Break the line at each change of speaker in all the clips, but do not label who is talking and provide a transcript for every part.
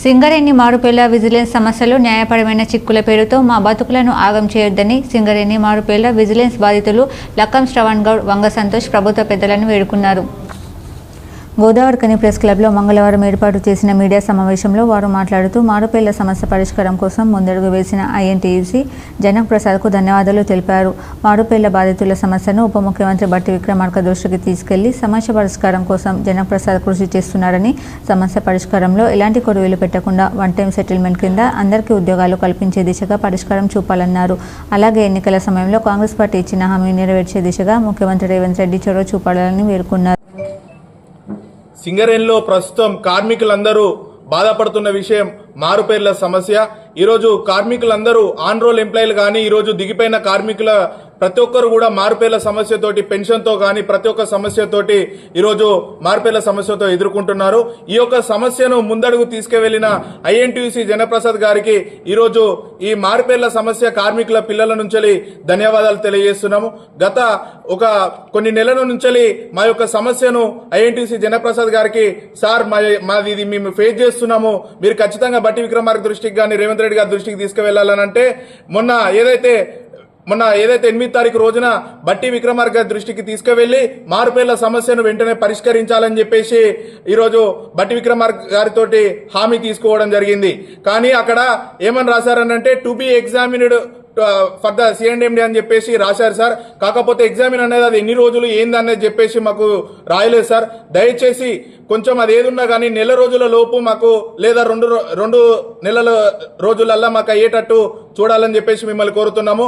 Singareni మారుపేళ్ల vigilance సమస్యలు న్యాయపరమైన చిక్కుల పేరుతో మా బతుకులను ఆగం చేయొద్దని సింగరేణి మారుపేళ్ల విజిలెన్స్ బాధితులు లక్కం శ్రవణ్ గౌడ్, వంగ సంతోష్ ప్రభుత్వ పెద్దలను వేడుకున్నారు. గోదావరిఖని ప్రెస్ క్లబ్లో మంగళవారం ఏర్పాటు చేసిన మీడియా సమావేశంలో వారు మాట్లాడుతూ మారుపేళ్ల సమస్య పరిష్కారం కోసం ముందడుగు వేసిన ఐఎన్టీయూసీ జనక్ ప్రసాద్కు ధన్యవాదాలు తెలిపారు. మారుపేళ్ల బాధితుల సమస్యను ఉప ముఖ్యమంత్రి బట్టి విక్రమార్క దృష్టికి తీసుకెళ్లి సమస్య పరిష్కారం కోసం జనక్ ప్రసాద్ కృషి చేస్తున్నారని, సమస్య పరిష్కారంలో ఎలాంటి కొలువులు పెట్టకుండా వన్ టైం సెటిల్మెంట్ కింద అందరికీ ఉద్యోగాలు కల్పించే దిశగా పరిష్కారం చూపాలన్నారు. అలాగే ఎన్నికల సమయంలో కాంగ్రెస్ పార్టీ ఇచ్చిన హామీ నెరవేర్చే దిశగా ముఖ్యమంత్రి రేవంత్ రెడ్డి చొరవ చూపాలని పేర్కొన్నారు.
సింగరేణిలో ప్రస్తుతం కార్మికులందరూ బాధపడుతున్న విషయం మారుపేర్ల సమస్య. ఈరోజు కార్మికులందరూ ఆన్ రోల్ ఎంప్లాయీలు కానీ ఈరోజు దిగిపోయిన కార్మికుల ప్రతి ఒక్కరు కూడా మారుపేర్ల సమస్యతోటి, పెన్షన్తో కానీ ప్రతి ఒక్క సమస్యతోటి ఈరోజు మారుపేర్ల సమస్యతో ఎదుర్కొంటున్నారు. ఈ యొక్క సమస్యను ముందడుగు తీసుకువెళ్లిన ఐఎన్టీయూసీ జనప్రసాద్ గారికి ఈరోజు ఈ మారుపేర్ల సమస్య కార్మికుల పిల్లల నుంచి ధన్యవాదాలు తెలియజేస్తున్నాము. గత కొన్ని నెలల నుంచి మా యొక్క సమస్యను ఐఎన్టీయూసీ జనప్రసాద్ గారికి, సార్ మాది ఇది మేము ఫేస్ చేస్తున్నాము, మీరు ఖచ్చితంగా బట్టి విక్రమార్క దృష్టికి కానీ రేవంత్ రెడ్డి గారి దృష్టికి తీసుకువెళ్లాలనంటే మొన్న ఏదైతే 8వ తారీఖు రోజున బట్టి విక్రమార్క దృష్టికి తీసుకువెళ్లి మారుపేర్ల సమస్యను వెంటనే పరిష్కరించాలని చెప్పేసి ఈరోజు బట్టి విక్రమార్క గారితో హామీ తీసుకోవడం జరిగింది. కానీ అక్కడ ఏమని రాశారనంటే to be examined for the సిఎండ్ఎండి అని చెప్పేసి రాశారు సార్. కాకపోతే ఎగ్జామిన్ అనేది అది ఎన్ని రోజులు ఏందనేది చెప్పేసి మాకు రాయలేదు సార్. దయచేసి కొంచెం అది ఏదున్నా కానీ నెల రోజుల లోపు మాకు లేదా రెండు నెలల రోజులల్లా మాకు అయ్యేటట్టు చూడాలని చెప్పేసి మిమ్మల్ని కోరుతున్నాము.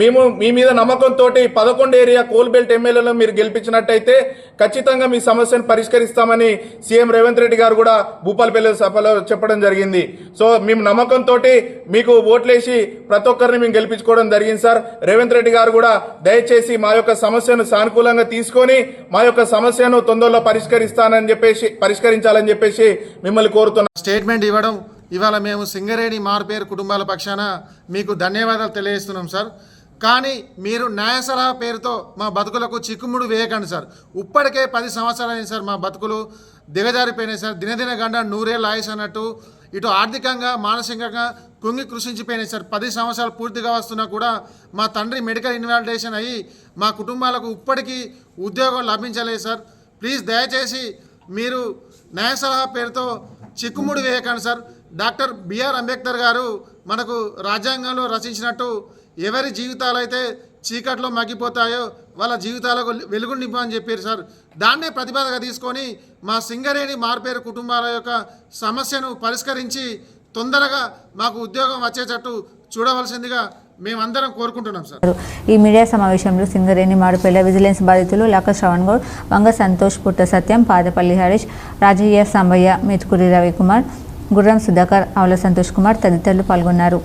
మేము మీ మీద నమ్మకంతో 11 ఏరియా కోల్బెల్ట్ ఎమ్మెల్యేలను మీరు గెలిపించినట్టయితే ఖచ్చితంగా మీ సమస్యను పరిష్కరిస్తామని సీఎం రేవంత్ రెడ్డి గారు కూడా భూపాలపల్లి సభలో చెప్పడం జరిగింది. సో మేము నమ్మకంతో మీకు ఓట్లేసి ప్రతి ఒక్కరిని మేము గెలిపించుకోవడం జరిగింది సార్. రేవంత్ రెడ్డి గారు కూడా దయచేసి మా యొక్క సమస్యను సానుకూలంగా తీసుకొని మా యొక్క సమస్యను తొందరలో పరిష్కరించాలని చెప్పేసి మిమ్మల్ని కోరుతున్నాం.
స్టేట్మెంట్ ఇవ్వడం ఇవాళ మేము సింగరేణి మారుపేరు కుటుంబాల పక్షాన మీకు ధన్యవాదాలు తెలియజేస్తున్నాం సార్. కానీ మీరు న్యాయ సలహా పేరుతో మా బతుకులకు చిక్కుముడు వేయకండి సార్. ఇప్పటికే 10 సంవత్సరాలు అయింది సార్, మా బతుకులు దిగజారిపోయినాయి సార్. దినదిన గంట 100 ఆయుష్ అన్నట్టు ఇటు ఆర్థికంగా మానసికంగా కుంగి కృషించిపోయినాయి సార్. 10 సంవత్సరాలు పూర్తిగా వస్తున్నా కూడా మా తండ్రి మెడికల్ ఇన్వాలిడేషన్ అయ్యి మా కుటుంబాలకు ఇప్పటికీ ఉద్యోగం లభించలేదు సార్. ప్లీజ్ దయచేసి మీరు న్యాయ సలహా పేరుతో చిక్కుముడి వేయకండి సార్. డాక్టర్ బిఆర్ అంబేద్కర్ గారు మనకు రాజ్యాంగంలో రచించినట్టు ఎవరి జీవితాలు అయితే చీకట్లో మగ్గిపోతాయో వాళ్ళ జీవితాలకు వెలుగు నింపని చెప్పారు సార్. దాన్నే ప్రతిపాదనగా తీసుకొని మా సింగరేణి మారుపేరు కుటుంబాల యొక్క సమస్యను పరిష్కరించి తొందరగా మాకు ఉద్యోగం వచ్చేటట్టు చూడవలసిందిగా మేమందరం కోరుకుంటున్నాం సార్.
ఈ మీడియా సమావేశంలో సింగరేణి మారుపేళ్ల విజిలెన్స్ బాధితులు లక్క శ్రవణ్ గౌడ్, వంగ సంతోష్, పుట్ట సత్యం, పాదపల్లి హరీష్, రాజయ్య సాంబయ్య, మెతుకురి రవికుమార్, గుర్రం సుధాకర్, ఆవుల సంతోష్ కుమార్ తదితరులు పాల్గొన్నారు.